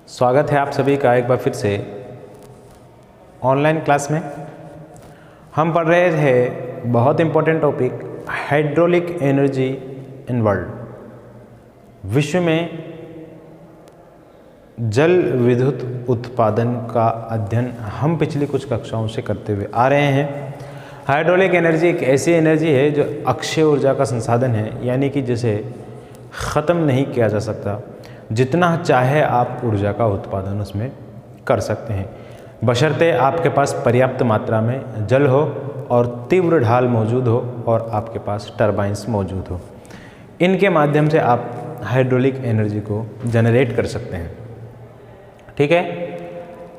स्वागत है आप सभी का एक बार फिर से ऑनलाइन क्लास में। हम पढ़ रहे थे बहुत important topic hydraulic energy in world. विश्व में जल विद्युत उत्पादन का अध्ययन हम पिछली कुछ कक्षाओं से करते हुए आ रहे हैं। हाइड्रोलिक एनर्जी एक ऐसी एनर्जी है जो अक्षय ऊर्जा का संसाधन है, यानी कि जिसे ख़त्म नहीं किया जा सकता। जितना चाहे आप ऊर्जा का उत्पादन उसमें कर सकते हैं, बशर्ते आपके पास पर्याप्त मात्रा में जल हो और तीव्र ढाल मौजूद हो और आपके पास टरबाइंस मौजूद हो। इनके माध्यम से आप हाइड्रोलिक एनर्जी को जनरेट कर सकते हैं। ठीक है,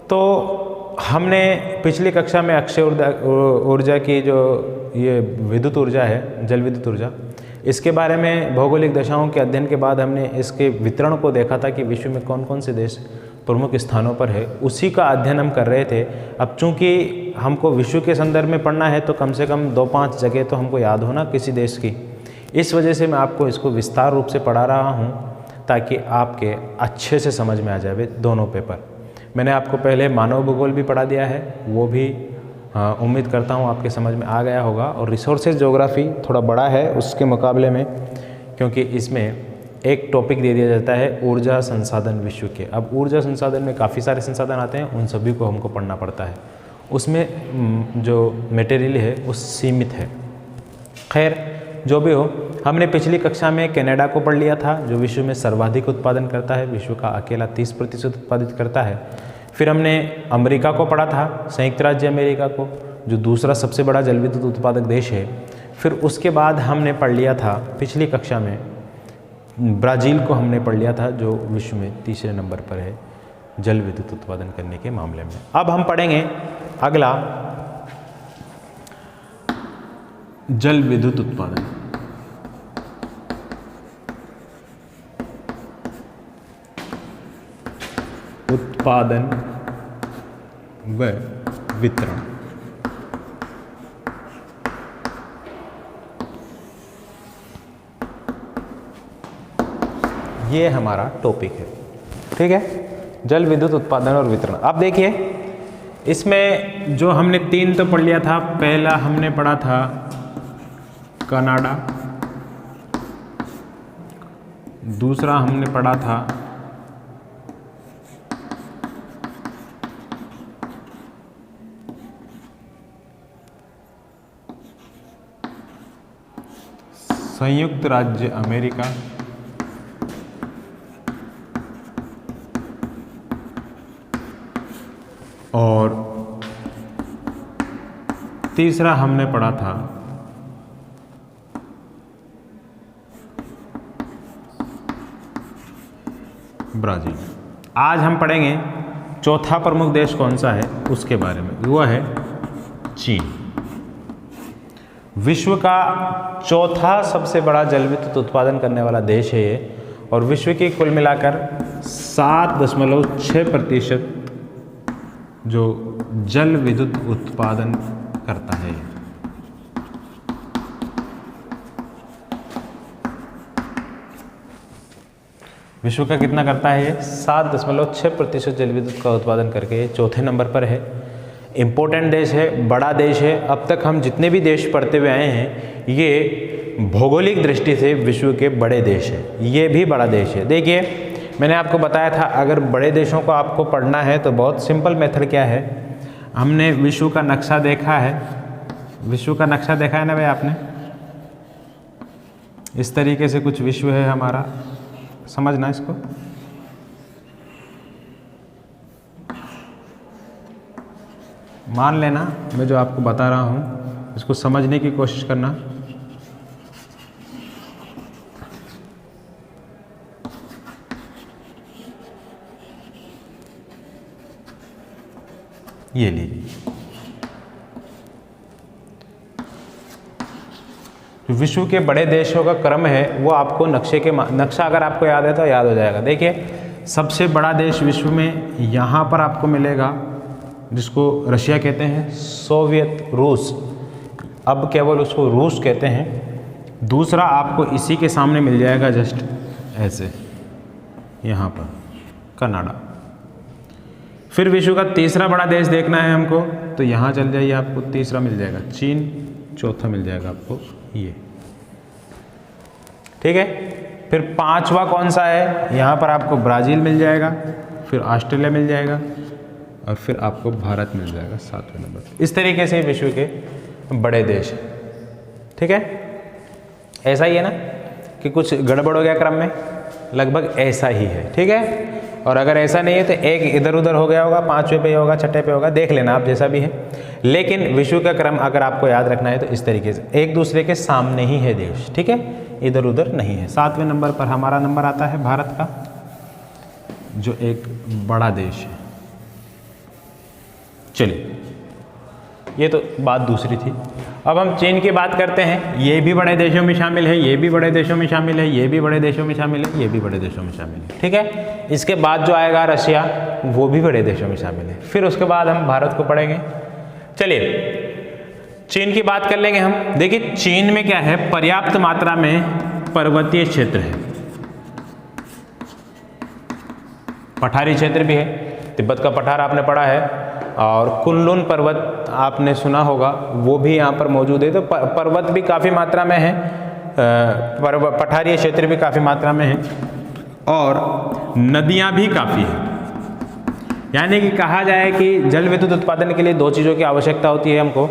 तो हमने पिछली कक्षा में अक्षय ऊर्जा की जो ये विद्युत ऊर्जा है, जल विद्युत ऊर्जा, इसके बारे में भौगोलिक दशाओं के अध्ययन के बाद हमने इसके वितरण को देखा था कि विश्व में कौन कौन से देश प्रमुख स्थानों पर है। उसी का अध्ययन हम कर रहे थे। अब चूंकि हमको विश्व के संदर्भ में पढ़ना है तो कम से कम 2-5 जगह तो हमको याद होना किसी देश की। इस वजह से मैं आपको इसको विस्तार रूप से पढ़ा रहा हूँ ताकि आपके अच्छे से समझ में आ जाए दोनों पेपर। मैंने आपको पहले मानव भूगोल भी पढ़ा दिया है, वो भी उम्मीद करता हूँ आपके समझ में आ गया होगा। और रिसोर्सेज ज्योग्राफी थोड़ा बड़ा है उसके मुकाबले में, क्योंकि इसमें एक टॉपिक दे दिया जाता है ऊर्जा संसाधन विश्व के। अब ऊर्जा संसाधन में काफ़ी सारे संसाधन आते हैं, उन सभी को हमको पढ़ना पड़ता है। उसमें जो मटेरियल है वो सीमित है। खैर, जो भी हो, हमने पिछली कक्षा में कनाडा को पढ़ लिया था जो विश्व में सर्वाधिक उत्पादन करता है, विश्व का अकेला 30% उत्पादित करता है। फिर हमने अमेरिका को पढ़ा था, संयुक्त राज्य अमेरिका को, जो दूसरा सबसे बड़ा जल विद्युत उत्पादक देश है। फिर उसके बाद हमने पढ़ लिया था पिछली कक्षा में ब्राज़ील को हमने पढ़ लिया था, जो विश्व में तीसरे नंबर पर है जल विद्युत उत्पादन करने के मामले में। अब हम पढ़ेंगे अगला जल विद्युत उत्पादन। उत्पादन व वितरण। ये हमारा टॉपिक है। ठीक है, जल विद्युत उत्पादन और वितरण। अब देखिए, इसमें जो हमने 3 तो पढ़ लिया था। पहला हमने पढ़ा था कनाडा, दूसरा हमने पढ़ा था संयुक्त राज्य अमेरिका, और तीसरा हमने पढ़ा था ब्राज़ील। आज हम पढ़ेंगे चौथा प्रमुख देश कौन सा है उसके बारे में, वो है चीन। विश्व का चौथा सबसे बड़ा जल विद्युत उत्पादन करने वाला देश है ये, और विश्व की कुल मिलाकर 7.6% जो जल विद्युत उत्पादन करता है। विश्व का कितना करता है ये? 7.6% जल विद्युत का उत्पादन करके चौथे नंबर पर है। इम्पोर्टेंट देश है, बड़ा देश है। अब तक हम जितने भी देश पढ़ते हुए आए हैं, ये भौगोलिक दृष्टि से विश्व के बड़े देश है। ये भी बड़ा देश है। देखिए, मैंने आपको बताया था अगर बड़े देशों को आपको पढ़ना है तो बहुत सिंपल मेथड क्या है, हमने विश्व का नक्शा देखा है। विश्व का नक्शा देखा है ना भाई आपने? इस तरीके से कुछ विश्व है हमारा, समझना इसको। मान लेना मैं जो आपको बता रहा हूँ इसको समझने की कोशिश करना। ये लीजिए, विश्व के बड़े देशों का क्रम है वो आपको नक्शा अगर आपको याद है तो याद हो जाएगा। देखिए, सबसे बड़ा देश विश्व में यहाँ पर आपको मिलेगा, जिसको रशिया कहते हैं, सोवियत रूस, अब केवल उसको रूस कहते हैं। दूसरा आपको इसी के सामने मिल जाएगा, जस्ट ऐसे यहाँ पर, कनाडा। फिर विश्व का तीसरा बड़ा देश देखना है हमको, तो यहाँ चल जाइए, आपको तीसरा मिल जाएगा चीन, चौथा मिल जाएगा आपको ये, ठीक है। फिर पांचवा कौन सा है, यहाँ पर आपको ब्राज़ील मिल जाएगा, फिर ऑस्ट्रेलिया मिल जाएगा और फिर आपको भारत मिल जाएगा 7वें नंबर। इस तरीके से विश्व के बड़े देश हैं, ठीक है। ऐसा ही है ना कि कुछ गड़बड़ हो गया क्रम में, लगभग ऐसा ही है, ठीक है। और अगर ऐसा नहीं है तो एक इधर उधर हो गया होगा, 5वें पे होगा, 6ठे पे होगा, देख लेना आप जैसा भी है। लेकिन विश्व का क्रम अगर आपको याद रखना है तो इस तरीके से एक दूसरे के सामने ही है देश, ठीक है, इधर उधर नहीं है। 7वें नंबर पर हमारा नंबर आता है भारत का, जो एक बड़ा देश है। चलिए, ये तो बात दूसरी थी। अब हम चीन की बात करते हैं। ये भी बड़े देशों में शामिल है, ये भी बड़े देशों में शामिल है, ये भी बड़े देशों में शामिल है, ये भी बड़े देशों में शामिल है, ठीक है। इसके बाद जो आएगा रशिया, वो भी बड़े देशों में शामिल है। फिर उसके बाद हम भारत को पढ़ेंगे। चलिए, चीन की बात कर लेंगे हम। देखिए, चीन में क्या है, पर्याप्त मात्रा में पर्वतीय क्षेत्र है, पठारी क्षेत्र भी है। तिब्बत का पठार आपने पढ़ा है, और कुनलुन पर्वत आपने सुना होगा, वो भी यहाँ पर मौजूद है। तो पर्वत भी काफ़ी मात्रा में है, पठारीय क्षेत्र भी काफ़ी मात्रा में है, और नदियाँ भी काफ़ी हैं। यानी कि कहा जाए कि जल विद्युत उत्पादन के लिए दो चीज़ों की आवश्यकता होती है हमको,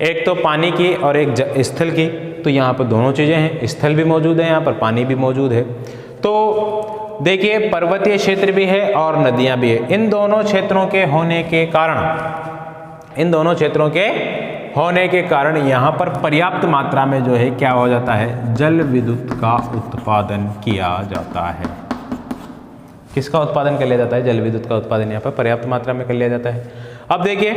एक तो पानी की और एक स्थल की। तो यहाँ पर दोनों चीज़ें हैं, स्थल भी मौजूद है यहाँ पर, पानी भी मौजूद है। तो देखिए, पर्वतीय क्षेत्र भी है और नदियाँ भी है। इन दोनों क्षेत्रों के होने के कारण यहाँ पर पर्याप्त मात्रा में जो है क्या हो जाता है, जल विद्युत का उत्पादन किया जाता है। किसका उत्पादन कर लिया जाता है, जल विद्युत का उत्पादन यहाँ पर पर्याप्त मात्रा में कर लिया जाता है। अब देखिए,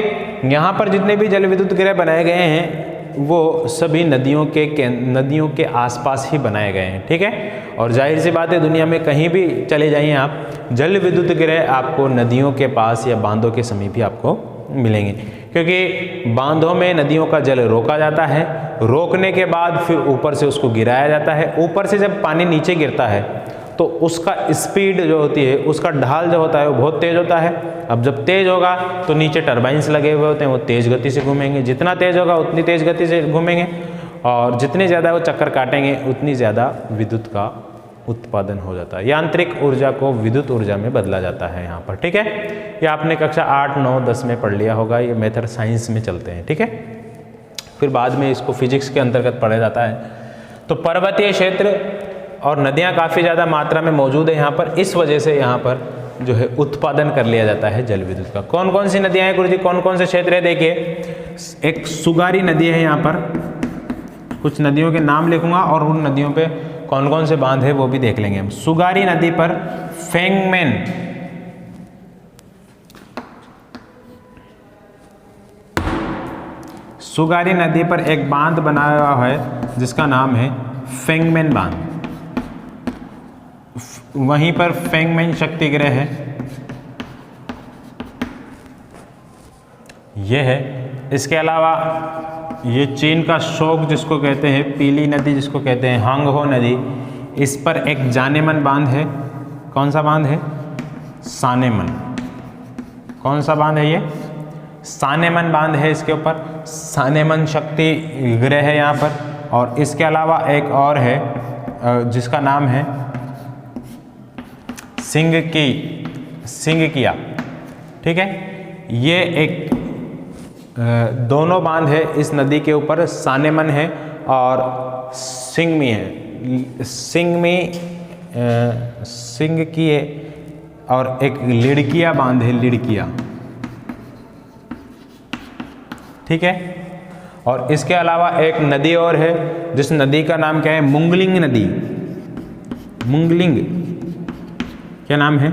यहाँ पर जितने भी जल विद्युत गृह बनाए गए हैं वो सभी नदियों के आसपास ही बनाए गए हैं, ठीक है। और जाहिर सी बात है, दुनिया में कहीं भी चले जाइए आप, जल विद्युत गृह आपको नदियों के पास या बांधों के समीप ही आपको मिलेंगे, क्योंकि बांधों में नदियों का जल रोका जाता है, रोकने के बाद फिर ऊपर से उसको गिराया जाता है। ऊपर से जब पानी नीचे गिरता है तो उसका स्पीड जो होती है, उसका ढाल जो होता है वो बहुत तेज़ होता है। अब जब तेज़ होगा तो नीचे टरबाइंस लगे हुए होते हैं, वो तेज़ गति से घूमेंगे। जितना तेज़ होगा उतनी तेज़ गति से घूमेंगे, और जितने ज़्यादा वो चक्कर काटेंगे उतनी ज़्यादा विद्युत का उत्पादन हो जाता है। यांत्रिक ऊर्जा को विद्युत ऊर्जा में बदला जाता है यहाँ पर, ठीक है। ये आपने कक्षा 8, 9, 10 में पढ़ लिया होगा, ये मेथड साइंस में चलते हैं, ठीक है। फिर बाद में इसको फिजिक्स के अंतर्गत पढ़ा जाता है। तो पर्वतीय क्षेत्र और नदियाँ काफ़ी ज़्यादा मात्रा में मौजूद है यहाँ पर, इस वजह से यहाँ पर जो है उत्पादन कर लिया जाता है जल विद्युत का। कौन कौन सी नदियाँ हैं गुरुजी, कौन कौन से क्षेत्र है? देखिए, एक सुगारी नदी है यहाँ पर, कुछ नदियों के नाम लिखूंगा और उन नदियों पे कौन कौन से बांध है वो भी देख लेंगे हम। सुगारी नदी पर फेंगमेन, सुगारी नदी पर एक बांध बनाया हुआ है जिसका नाम है फेंगमेन बांध। वहीं पर फेंगमेन शक्ति गृह है, यह है। इसके अलावा ये चीन का शोक जिसको कहते हैं, पीली नदी जिसको कहते हैं, हांगहो नदी, इस पर एक जानेमन बांध है। कौन सा बांध है? सानेमन। कौन सा बांध है ये? सानेमन बांध है इसके ऊपर, सानेमन शक्ति गृह है यहाँ पर। और इसके अलावा एक और है जिसका नाम है सिंगकिया, ठीक है। ये एक दोनों बांध है इस नदी के ऊपर, सानेमन है और सिंगमी है। सिंगकी है और एक लिड़किया बांध है, लिड़किया, ठीक है। और इसके अलावा एक नदी और है जिस नदी का नाम क्या है? मुंगलिंग नदी। मुंगलिंग, क्या नाम है?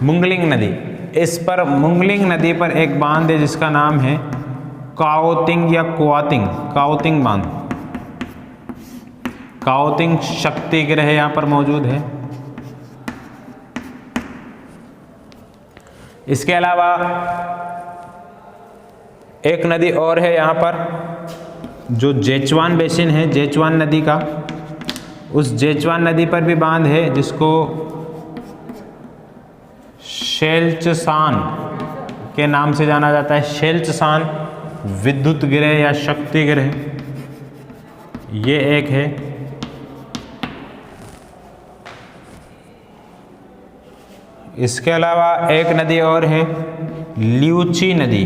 मुंगलिंग नदी। इस पर मुंगलिंग नदी पर एक बांध है जिसका नाम है काओतिंग या कुआतिंग, काओतिंग बांध। काओतिंग शक्ति गृह यहाँ पर मौजूद है। इसके अलावा एक नदी और है यहाँ पर जो जेचुआन बेसिन है, जेचुआन नदी का। उस जेचुआन नदी पर भी बांध है जिसको शेलचसान के नाम से जाना जाता है। शेलचसान विद्युत ग्रह या शक्ति ग्रह, ये एक है। इसके अलावा एक नदी और है ल्यूची नदी।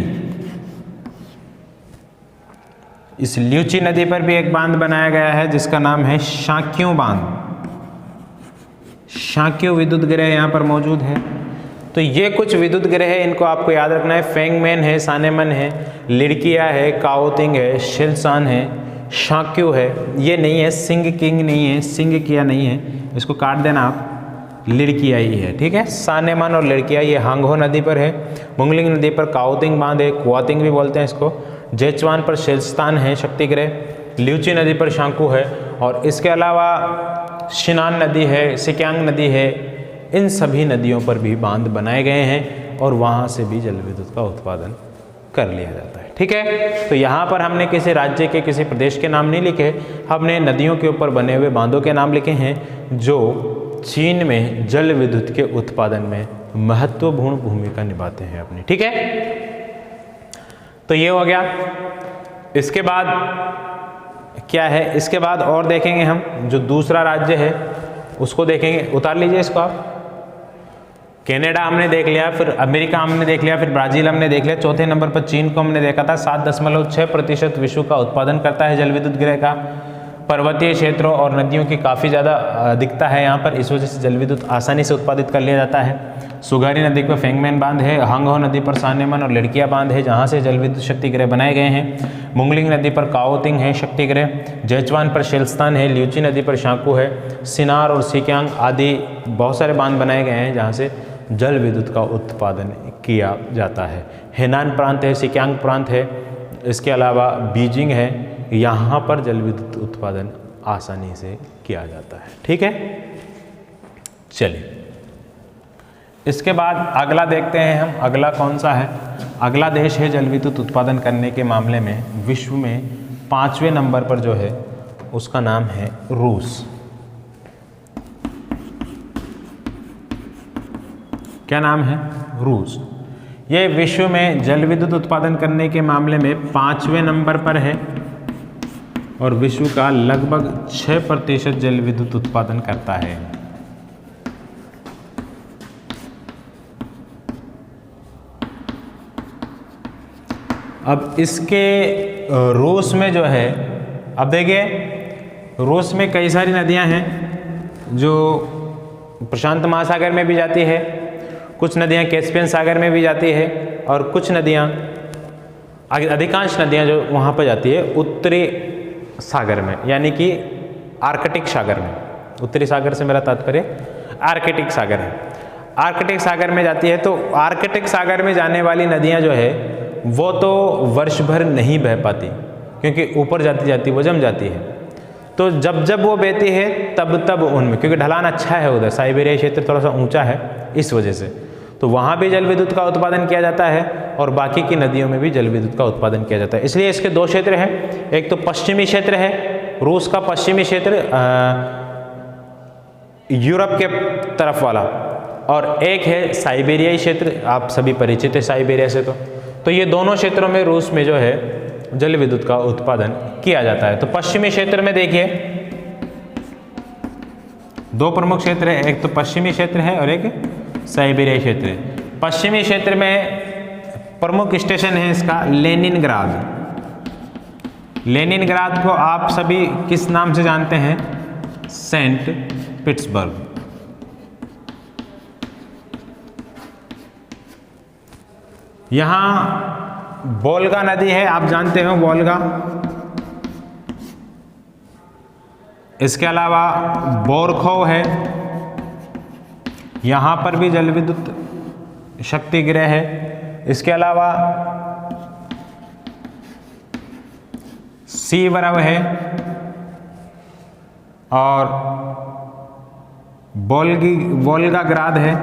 इस ल्यूची नदी पर भी एक बांध बनाया गया है जिसका नाम है शाक्यू बांध। शाक्यू विद्युत ग्रह यहाँ पर मौजूद है। तो ये कुछ विद्युत ग्रह है, इनको आपको याद रखना है। फेंगमेन है, सानेमन है, लिड़किया है, काओतिंग है, शिलसान है, शाक्यू है। ये नहीं है सिंग किंग नहीं है, सिंग किया नहीं है, इसको काट देना आप, लिड़किया ही है, ठीक है। सानेमन और लिड़किया ये हांगहो नदी पर है। मुंगलिंग नदी पर काओतिंग बांध है, कुआतिंग भी बोलते हैं इसको। जेचवान पर शेलस्तान है शक्ति ग्रह। ल्यूची नदी पर शांकू है। और इसके अलावा शिनान नदी है, सिक्यांग नदी है। इन सभी नदियों पर भी बांध बनाए गए हैं और वहाँ से भी जल विद्युत का उत्पादन कर लिया जाता है, ठीक है। तो यहाँ पर हमने किसी राज्य के, किसी प्रदेश के नाम नहीं लिखे, हमने नदियों के ऊपर बने हुए बांधों के नाम लिखे हैं जो चीन में जल विद्युत के उत्पादन में महत्वपूर्ण भूमिका निभाते हैं अपनी, ठीक है। तो ये हो गया। इसके बाद क्या है, इसके बाद और देखेंगे हम जो दूसरा राज्य है उसको देखेंगे। उतार लीजिए इसको आप। कनाडा हमने देख लिया, फिर अमेरिका हमने देख लिया, फिर ब्राजील हमने देख लिया। चौथे नंबर पर चीन को हमने देखा था। 7.6% विश्व का उत्पादन करता है जल विद्युत ग्रह का। पर्वतीय क्षेत्रों और नदियों की काफ़ी ज़्यादा अधिकता है यहाँ पर, इस वजह से जल विद्युत आसानी से उत्पादित कर लिया जाता है। सुगारी नदी पर फेंगमेन बांध है। हांगहो नदी पर सानेमन और लिड़किया बांध है जहाँ से जल विद्युत शक्ति ग्रह बनाए गए हैं। मुंगलिंग नदी पर काओतिंग है शक्ति ग्रह। जेचवान पर शेलस्तान है। ल्यूची नदी पर शांकू है। सिनार और सिक्यांग आदि बहुत सारे बांध बनाए गए हैं जहाँ से जल विद्युत का उत्पादन किया जाता है। हेनान प्रांत है, सिक्यांग प्रांत है, इसके अलावा बीजिंग है। यहाँ पर जल विद्युत उत्पादन आसानी से किया जाता है, ठीक है। चलिए इसके बाद अगला देखते हैं हम। अगला कौन सा है? अगला देश है जल विद्युत उत्पादन करने के मामले में विश्व में 5वें नंबर पर जो है उसका नाम है रूस। क्या नाम है? रूस। ये विश्व में जल विद्युत उत्पादन करने के मामले में 5वें नंबर पर है और विश्व का लगभग 6% जल विद्युत उत्पादन करता है। अब इसके रूस में जो है, अब देखिए रूस में कई सारी नदियां हैं जो प्रशांत महासागर में भी जाती है, कुछ नदियां कैस्पियन सागर में भी जाती है और कुछ नदियां, अधिकांश नदियां जो वहाँ पर जाती है उत्तरी सागर में, यानी कि आर्कटिक सागर में। उत्तरी सागर से मेरा तात्पर्य आर्कटिक सागर है। आर्कटिक सागर में जाती है। तो आर्कटिक सागर में जाने वाली नदियां जो है वो तो वर्ष भर नहीं बह पाती क्योंकि ऊपर जाती जाती वो जम जाती है। तो जब जब वो बहती है तब तब उनमें, क्योंकि ढलान अच्छा है उधर, साइबेरिया क्षेत्र थोड़ा सा ऊंचा है इस वजह से, तो वहाँ भी जल विद्युत का उत्पादन किया जाता है और बाकी की नदियों में भी जल विद्युत का उत्पादन किया जाता है। इसलिए इसके दो क्षेत्र हैं, एक तो पश्चिमी क्षेत्र है रूस का, पश्चिमी क्षेत्र यूरोप के तरफ वाला, और एक है साइबेरियाई क्षेत्र। आप सभी परिचित है साइबेरिया से। तो ये दोनों क्षेत्रों में रूस में जो है जल विद्युत का उत्पादन किया जाता है। तो पश्चिमी क्षेत्र में देखिए दो प्रमुख क्षेत्र है, एक तो पश्चिमी क्षेत्र है और एक साइबेरिया क्षेत्र है। पश्चिमी क्षेत्र में प्रमुख स्टेशन है इसका लेनिनग्राद। लेनिनग्राद को आप सभी किस नाम से जानते हैं? Saint Petersburg. यहाँ वोल्गा नदी है, आप जानते हो वोल्गा। इसके अलावा बोरखोव है, यहाँ पर भी जल विद्युत शक्ति गृह है। इसके अलावा सीवरव है और वोल्गाग्राद है।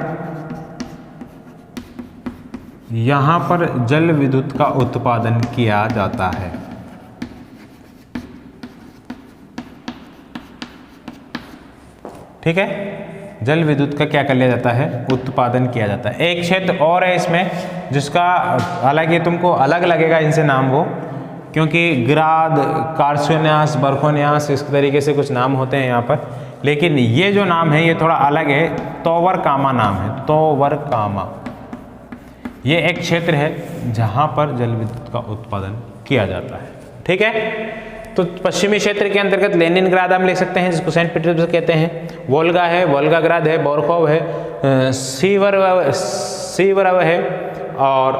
यहाँ पर जल विद्युत का उत्पादन किया जाता है। ठीक है, जल विद्युत का क्या कर लिया जाता है, उत्पादन किया जाता है। एक क्षेत्र और है इसमें जिसका, हालांकि तुमको अलग लगेगा इनसे नाम वो, क्योंकि ग्राद, कार्सोन्यास, बरखोन्यास इस तरीके से कुछ नाम होते हैं यहाँ पर, लेकिन ये जो नाम है ये थोड़ा अलग है। तोवरकामा नाम है, तोवरकामा। ये एक क्षेत्र है जहाँ पर जल विद्युत का उत्पादन किया जाता है। ठीक है, तो पश्चिमी क्षेत्र के अंतर्गत लेनिनग्राद हम ले सकते हैं, जिसको सेंट पीटर्सबर्ग कहते हैं। वोल्गा है, वोल्गाग्राद है, बोरखोव है, सीवरव है और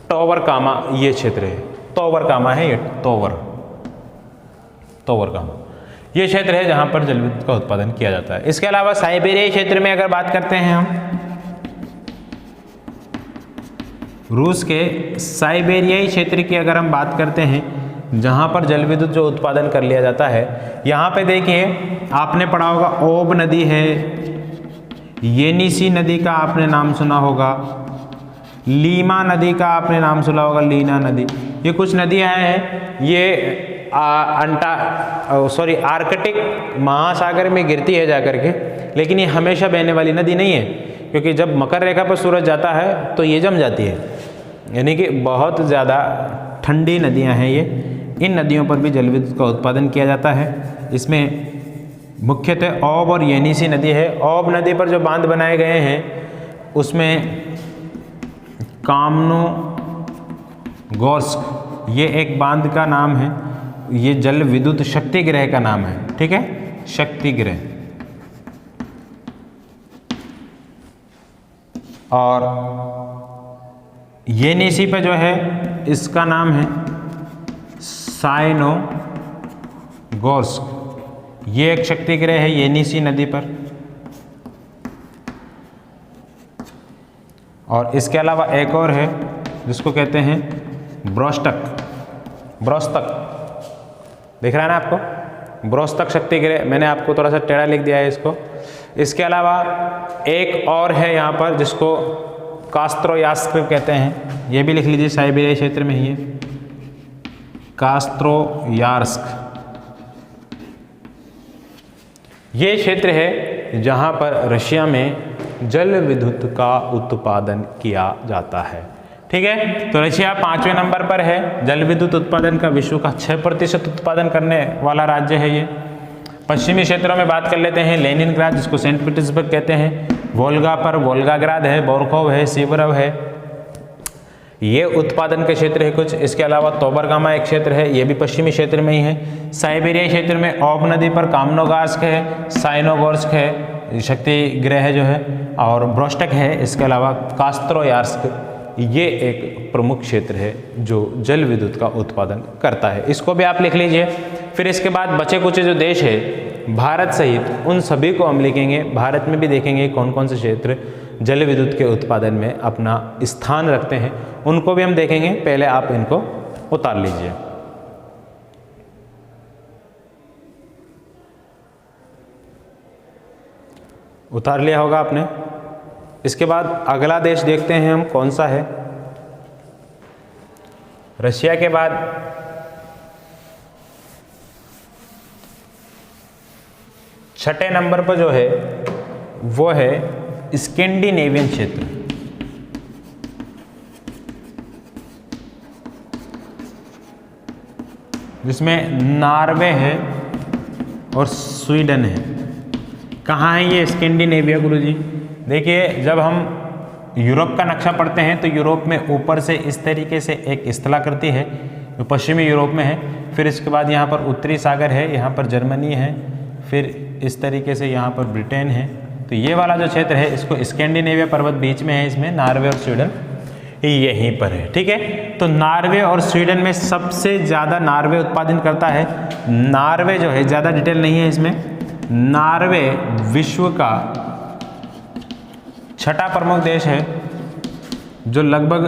टोवरकामा ये क्षेत्र है। तोवरकामा है ये, तोवरकामा ये क्षेत्र है जहां पर जल विद्युत का उत्पादन किया जाता है। इसके अलावा साइबेरियाई क्षेत्र में अगर बात करते हैं हम, रूस के साइबेरियाई क्षेत्र की अगर हम बात करते हैं जहाँ पर जल विद्युत जो उत्पादन कर लिया जाता है, यहाँ पे देखिए आपने पढ़ा होगा ओब नदी है, येनिसी नदी का आपने नाम सुना होगा, लीमा नदी का आपने नाम सुना होगा, लीना नदी। ये कुछ नदियाँ हैं, ये आर्कटिक महासागर में गिरती है जाकर के, लेकिन ये हमेशा बहने वाली नदी नहीं है, क्योंकि जब मकर रेखा पर सूरज जाता है तो ये जम जाती है, यानी कि बहुत ज़्यादा ठंडी नदियां हैं ये। इन नदियों पर भी जल विद्युत का उत्पादन किया जाता है। इसमें मुख्यतः ओब और येनिसी नदी है। ओब नदी पर जो बांध बनाए गए हैं उसमें कामनोगोर्स्क ये एक बांध का नाम है, ये जल विद्युत शक्ति गृह का नाम है। ठीक है, शक्ति गृह। और येनिसी पे जो है इसका नाम है साइनोगोर्स्क, ये एक शक्ति गृह है येनिसी नदी पर। और इसके अलावा एक और है जिसको कहते हैं ब्रोस्टक, दिख रहा है ना आपको, ब्रोस्टक शक्ति गृह। मैंने आपको थोड़ा सा टेढ़ा लिख दिया है इसको। इसके अलावा एक और है यहाँ पर जिसको कास्त्रोयास्क कहते हैं, ये भी लिख लीजिए, साइबेरिया क्षेत्र में ही है, कास्त्रोयास्क। ये क्षेत्र है जहाँ पर रशिया में जल विद्युत का उत्पादन किया जाता है। ठीक है, तो रशिया 5वें नंबर पर है जल विद्युत उत्पादन का, विश्व का 6% उत्पादन करने वाला राज्य है ये। पश्चिमी क्षेत्रों में बात कर लेते हैं, लेनिनग्राद जिसको सेंट पीटर्सबर्ग कहते हैं, वोल्गा पर वोल्गाग्राद है, बोरखोव है, सीवरव है, ये उत्पादन के क्षेत्र है कुछ। इसके अलावा तोबरकामा एक क्षेत्र है, ये भी पश्चिमी क्षेत्र में ही है। साइबेरिया क्षेत्र में ओब नदी पर कामनोगास्क है, साइनोगोर्स्क है, शक्ति गृह जो है, और ब्रोस्टक है। इसके अलावा कास्त्रोयास्क ये एक प्रमुख क्षेत्र है जो जल विद्युत का उत्पादन करता है। इसको भी आप लिख लीजिए। फिर इसके बाद बचे कुछ जो देश है भारत सहित, उन सभी को हम लिखेंगे। भारत में भी देखेंगे कौन कौन से क्षेत्र जल विद्युत के उत्पादन में अपना स्थान रखते हैं, उनको भी हम देखेंगे। पहले आप इनको उतार लीजिए। उतार लिया होगा आपने। इसके बाद अगला देश देखते हैं हम कौन सा है। रशिया के बाद छठे नंबर पर जो है वो है स्कैंडिनेवियन क्षेत्र। जिसमें नॉर्वे है और स्वीडन है। कहाँ है ये स्कैंडिनेविया गुरुजी? देखिए, जब हम यूरोप का नक्शा पढ़ते हैं तो यूरोप में ऊपर से इस तरीके से एक स्थलाकृति है जो पश्चिमी यूरोप में है। फिर इसके बाद यहाँ पर उत्तरी सागर है, यहाँ पर जर्मनी है, फिर इस तरीके से यहाँ पर ब्रिटेन है। तो ये वाला जो क्षेत्र है इसको स्कैंडिनेविया पर्वत बीच में है, इसमें नॉर्वे और स्वीडन यहीं पर है। ठीक है, तो नॉर्वे और स्वीडन में सबसे ज़्यादा नॉर्वे उत्पादन करता है। नॉर्वे जो है, ज़्यादा डिटेल नहीं है इसमें, नॉर्वे विश्व का छठा प्रमुख देश है जो लगभग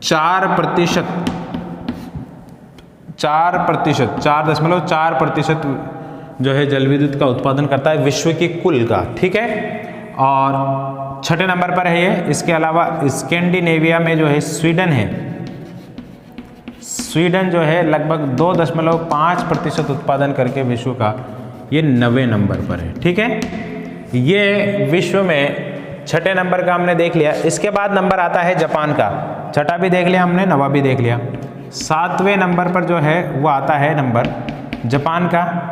4.4% जो है जल विद्युत का उत्पादन करता है विश्व की कुल का। ठीक है, और छठे नंबर पर है ये। इसके अलावा स्कैंडिनेविया में जो है स्वीडन है। स्वीडन जो है लगभग 2.5% उत्पादन करके विश्व का ये 9वें नंबर पर है। ठीक है, ये विश्व में 6ठे नंबर का हमने देख लिया। इसके बाद नंबर आता है जापान का, 6ठा भी देख लिया हमने, 9वां भी देख लिया। 7वें नंबर पर जो है वो आता है नंबर जापान का।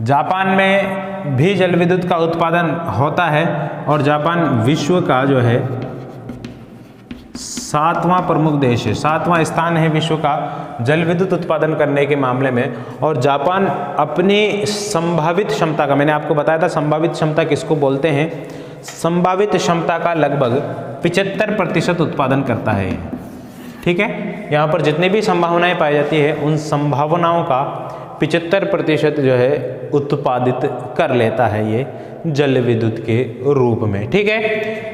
जापान में भी जल विद्युत का उत्पादन होता है और जापान विश्व का जो है 7वां प्रमुख देश है, 7वां स्थान है विश्व का जल विद्युत उत्पादन करने के मामले में। और जापान अपनी संभावित क्षमता का, मैंने आपको बताया था संभावित क्षमता किसको बोलते हैं, संभावित क्षमता का लगभग 75% उत्पादन करता है। ठीक है, यहाँ पर जितनी भी संभावनाएं पाई जाती है उन संभावनाओं का 75% जो है उत्पादित कर लेता है ये जल विद्युत के रूप में। ठीक है,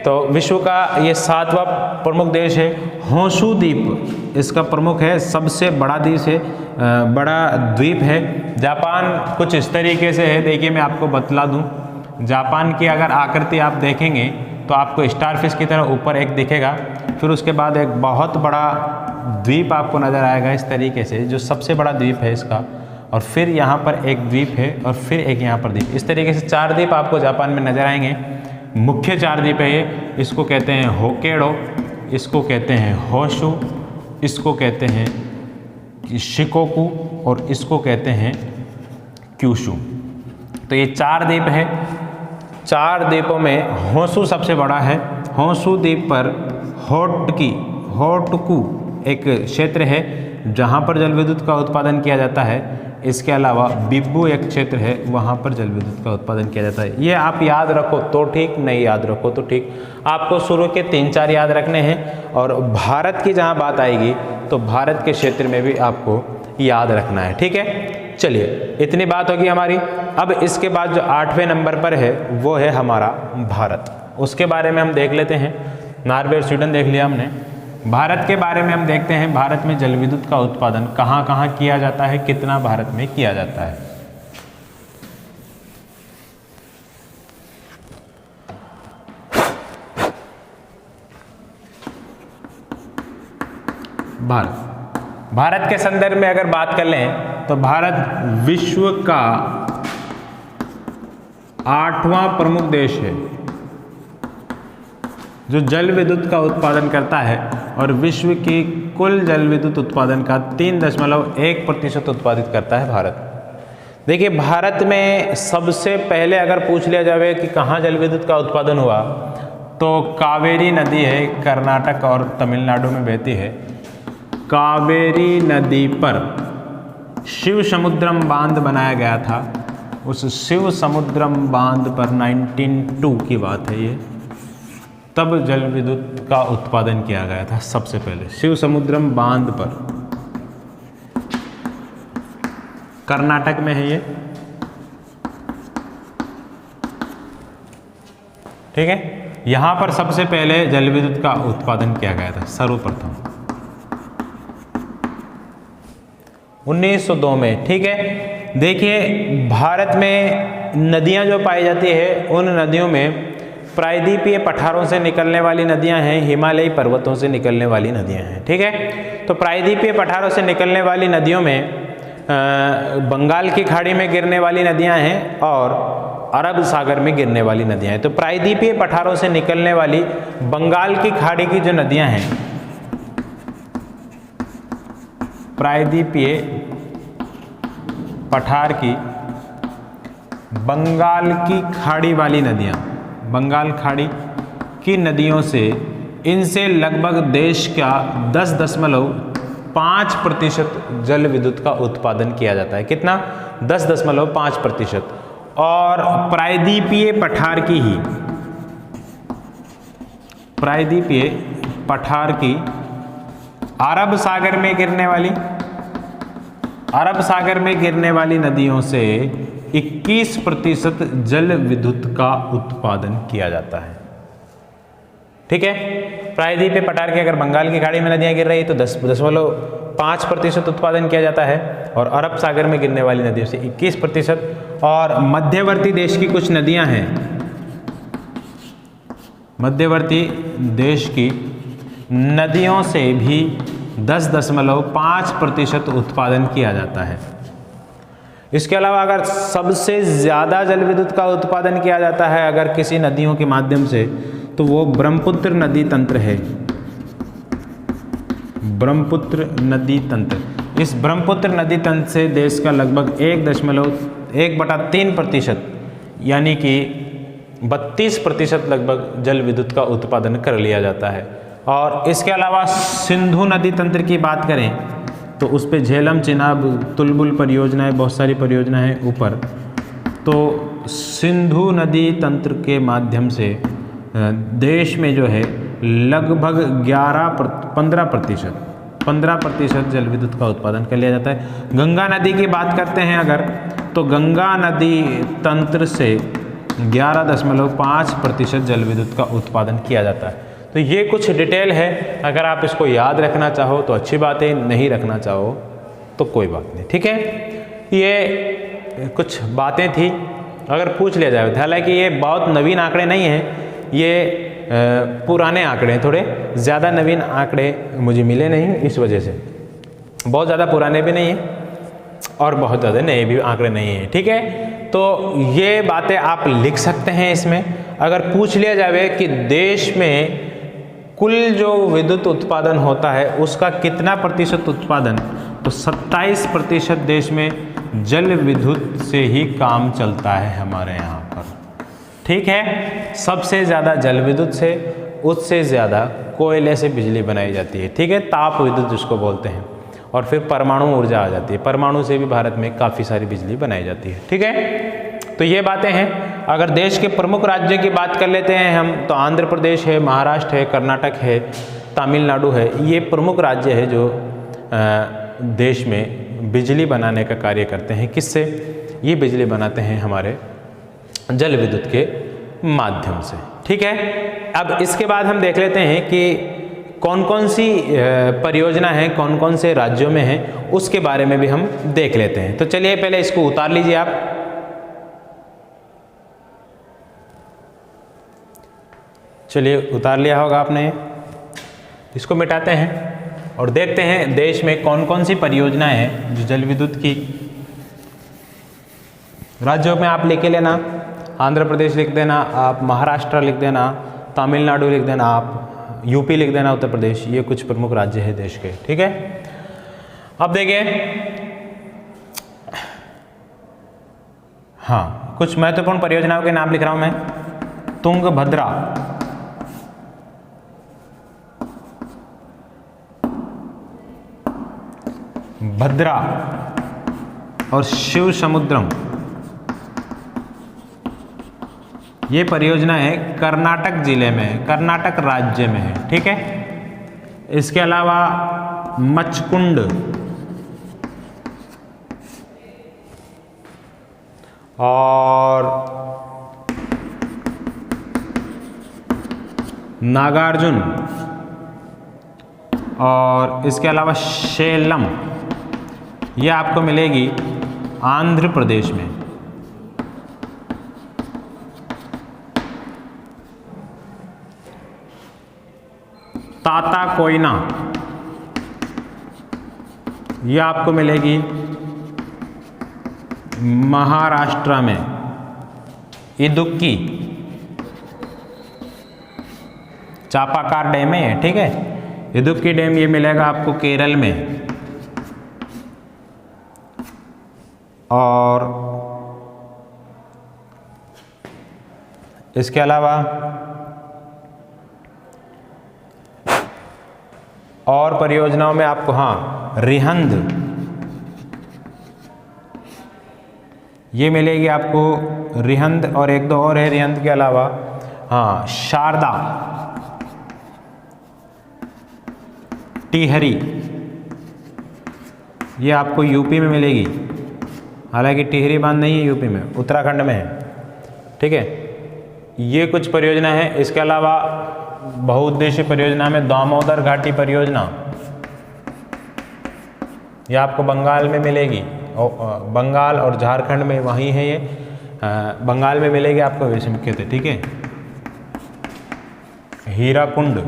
तो विश्व का ये 7वां प्रमुख देश है। होंशु द्वीप इसका प्रमुख है, सबसे बड़ा देश है, बड़ा द्वीप है। जापान कुछ इस तरीके से है, देखिए मैं आपको बतला दूं। जापान की अगर आकृति आप देखेंगे तो आपको स्टारफिश की तरह ऊपर एक दिखेगा, फिर उसके बाद एक बहुत बड़ा द्वीप आपको नज़र आएगा इस तरीके से, जो सबसे बड़ा द्वीप है इसका, और फिर यहाँ पर एक द्वीप है और फिर एक यहाँ पर द्वीप। इस तरीके से 4 द्वीप आपको जापान में नजर आएंगे। मुख्य 4 द्वीप है ये, इसको कहते हैं होक्काइडो, इसको कहते हैं होंशु, इसको कहते हैं शिकोकू और इसको कहते हैं क्यूशु। तो ये 4 द्वीप है। 4 द्वीपों में होंशु सबसे बड़ा है। होंशु द्वीप पर होटकू एक क्षेत्र है जहाँ पर जल विद्युत का उत्पादन किया जाता है। इसके अलावा बिब्बू एक क्षेत्र है, वहाँ पर जल विद्युत का उत्पादन किया जाता है। ये आप याद रखो तो ठीक, नहीं याद रखो तो ठीक। आपको शुरू के 3-4 याद रखने हैं और भारत की जहाँ बात आएगी तो भारत के क्षेत्र में भी आपको याद रखना है। ठीक है, चलिए इतनी बात होगी हमारी। अब इसके बाद जो 8वें नंबर पर है वो है हमारा भारत। उसके बारे में हम देख लेते हैं। नॉर्वे और स्वीडन देख लिया हमने। भारत के बारे में हम देखते हैं, भारत में जल विद्युत का उत्पादन कहाँ कहाँ किया जाता है, कितना भारत में किया जाता है। भारत के संदर्भ में अगर बात कर लें तो भारत विश्व का 8वां प्रमुख देश है जो जल विद्युत का उत्पादन करता है और विश्व की कुल जल विद्युत उत्पादन का 3.1% उत्पादित करता है भारत। देखिए, भारत में सबसे पहले अगर पूछ लिया जाए कि कहाँ जल विद्युत का उत्पादन हुआ तो कावेरी नदी है, कर्नाटक और तमिलनाडु में बहती है। कावेरी नदी पर शिव समुद्रम बांध बनाया गया था। उस शिव समुद्रम बांध पर 1902 की बात है ये, तब जल विद्युत का उत्पादन किया गया था सबसे पहले शिव समुद्रम बांध पर। कर्नाटक में है ये। ठीक है, यहां पर सबसे पहले जल विद्युत का उत्पादन किया गया था सर्वप्रथम 1902 में। ठीक है, देखिए भारत में नदियां जो पाई जाती है उन नदियों में प्रायद्वीपीय पठारों से निकलने वाली नदियां हैं, हिमालयी पर्वतों से निकलने वाली नदियां हैं। ठीक है, तो प्रायद्वीपीय पठारों से निकलने वाली नदियों में बंगाल की खाड़ी में गिरने वाली नदियां हैं और अरब सागर में गिरने वाली नदियां हैं। तो प्रायद्वीपीय पठारों से निकलने वाली बंगाल की खाड़ी की जो नदियां हैं, प्रायद्वीपीय पठार की बंगाल की खाड़ी वाली नदियां, बंगाल खाड़ी की नदियों से, इनसे लगभग देश का 10.5% जल विद्युत का उत्पादन किया जाता है। कितना? 10.5%। और प्रायद्वीपीय पठार की ही, प्रायद्वीपीय पठार की अरब सागर में गिरने वाली नदियों से 21% जल विद्युत का उत्पादन किया जाता है। ठीक है, प्रायद्वीपीय पठार के अगर बंगाल की खाड़ी में नदियां गिर रही तो 10.5% उत्पादन किया जाता है और अरब सागर में गिरने वाली नदियों से 21%। और मध्यवर्ती देश की कुछ नदियां हैं, मध्यवर्ती देश की नदियों से भी 10.5% उत्पादन किया जाता है। इसके अलावा अगर सबसे ज़्यादा जल विद्युत का उत्पादन किया जाता है अगर किसी नदियों के माध्यम से, तो वो ब्रह्मपुत्र नदी तंत्र है। ब्रह्मपुत्र नदी तंत्र, इस ब्रह्मपुत्र नदी तंत्र से देश का लगभग 1.3% यानी कि 32% लगभग जल विद्युत का उत्पादन कर लिया जाता है। और इसके अलावा सिंधु नदी तंत्र की बात करें तो उस पर झेलम, चिनाब, तुलबुल परियोजनाएं, बहुत सारी परियोजनाएं ऊपर। तो सिंधु नदी तंत्र के माध्यम से देश में जो है लगभग 15% जल विद्युत का उत्पादन कर लिया जाता है। गंगा नदी की बात करते हैं अगर, तो गंगा नदी तंत्र से 11.5% जल विद्युत का उत्पादन किया जाता है। तो ये कुछ डिटेल है, अगर आप इसको याद रखना चाहो तो अच्छी बात है, नहीं रखना चाहो तो कोई बात नहीं, ठीक है। ये कुछ बातें थी, अगर पूछ लिया जाए, हालांकि ये बहुत नवीन आंकड़े नहीं हैं, ये पुराने आंकड़े हैं, थोड़े ज़्यादा नवीन आंकड़े मुझे मिले नहीं, इस वजह से बहुत ज़्यादा पुराने भी नहीं हैं और बहुत ज़्यादा नए भी आंकड़े नहीं हैं, ठीक है। तो ये बातें आप लिख सकते हैं इसमें। अगर पूछ लिया जाए कि देश में कुल जो विद्युत उत्पादन होता है उसका कितना प्रतिशत उत्पादन, तो 27% देश में जल विद्युत से ही काम चलता है हमारे यहाँ पर, ठीक है। सबसे ज़्यादा जल विद्युत से, उससे ज़्यादा कोयले से बिजली बनाई जाती है, ठीक है, ताप विद्युत जिसको बोलते हैं। और फिर परमाणु ऊर्जा आ जाती है, परमाणु से भी भारत में काफ़ी सारी बिजली बनाई जाती है, ठीक है। तो ये बातें हैं। अगर देश के प्रमुख राज्यों की बात कर लेते हैं हम, तो आंध्र प्रदेश है, महाराष्ट्र है, कर्नाटक है, तमिलनाडु है। ये प्रमुख राज्य है जो देश में बिजली बनाने का कार्य करते हैं। किससे? ये बिजली बनाते हैं हमारे जल विद्युत के माध्यम से, ठीक है। अब इसके बाद हम देख लेते हैं कि कौन कौन सी परियोजना है, कौन कौन से राज्यों में है, उसके बारे में भी हम देख लेते हैं। तो चलिए पहले इसको उतार लीजिए आप। चलिए उतार लिया होगा आपने, इसको मिटाते हैं और देखते हैं देश में कौन कौन सी परियोजनाएं हैं जो जल विद्युत की। राज्यों में आप लिख लेना, आंध्र प्रदेश लिख देना, आप महाराष्ट्र लिख देना, तमिलनाडु लिख देना, आप यूपी लिख देना, उत्तर प्रदेश। ये कुछ प्रमुख राज्य है देश के, ठीक है। अब देखिए, हाँ, कुछ महत्वपूर्ण परियोजनाओं के नाम लिख रहा हूं मैं। तुंगभद्रा, भद्रा और शिव समुद्रम, ये परियोजना है कर्नाटक जिले में है, कर्नाटक राज्य में है, ठीक है। इसके अलावा मचकुंड और नागार्जुन और इसके अलावा शेलम, ये आपको मिलेगी आंध्र प्रदेश में। ताता कोयना, ये आपको मिलेगी महाराष्ट्र में। इदुक्की चापाकार डैम है, ठीक है। इदुक्की डैम ये मिलेगा आपको केरल में। और इसके अलावा और परियोजनाओं में आपको, हाँ, रिहंद ये मिलेगी आपको, रिहंद और एक दो और है रिहंद के अलावा, हाँ, शारदा, टिहरी, ये आपको यूपी में मिलेगी। हालांकि टिहरी बांध नहीं है यूपी में, उत्तराखंड में है, ठीक है। ये कुछ परियोजना है। इसके अलावा बहुउद्देशीय परियोजना में दामोदर घाटी परियोजना, ये आपको बंगाल में मिलेगी, और बंगाल और झारखंड में वहीं है ये, बंगाल में मिलेगी आपको, वैसे मुख्य थे, ठीक है। हीराकुंड,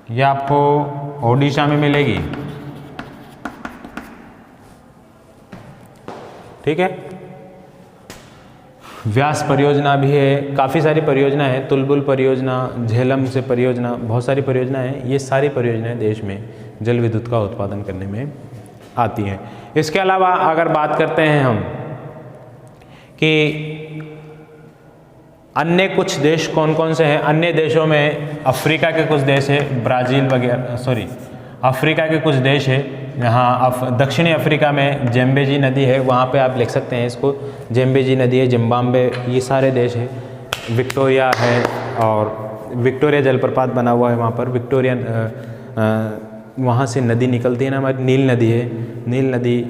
ये आपको ओडिशा में मिलेगी, ठीक है। व्यास परियोजना भी है, काफ़ी सारी परियोजना है, तुलबुल परियोजना, झेलम से परियोजना, बहुत सारी परियोजना है। ये सारी परियोजनाएं देश में जल विद्युत का उत्पादन करने में आती हैं। इसके अलावा अगर बात करते हैं हम कि अन्य कुछ देश कौन कौन से हैं, अन्य देशों में अफ्रीका के कुछ देश है, ब्राज़ील वगैरह, अफ्रीका के कुछ देश है। यहाँ दक्षिणी अफ्रीका में जेम्बेजी नदी है, वहाँ पे आप लिख सकते हैं इसको, जेम्बेजी नदी है, जिम्बाब्वे, ये सारे देश हैं। विक्टोरिया है, और विक्टोरिया जलप्रपात बना हुआ है वहाँ पर, विक्टोरिया वहाँ से नदी निकलती है ना हमारी, नील नदी है, नील नदी,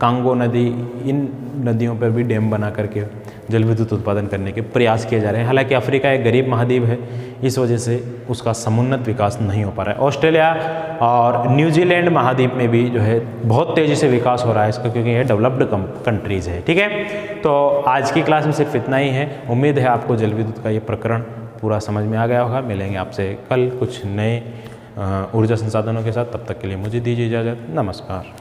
कांगो नदी, इन नदियों पर भी डैम बना करके जल विद्युत उत्पादन करने के प्रयास किए जा रहे हैं। हालांकि अफ्रीका एक गरीब महाद्वीप है, इस वजह से उसका समुन्नत विकास नहीं हो पा रहा है। ऑस्ट्रेलिया और न्यूजीलैंड महाद्वीप में भी जो है बहुत तेज़ी से विकास हो रहा है इसका, क्योंकि ये डेवलप्ड कंट्रीज़ है, ठीक है। तो आज की क्लास में सिर्फ इतना ही है। उम्मीद है आपको जल विद्युत का ये प्रकरण पूरा समझ में आ गया होगा। मिलेंगे आपसे कल कुछ नए ऊर्जा संसाधनों के साथ, तब तक के लिए मुझे दीजिए इजाज़त। नमस्कार।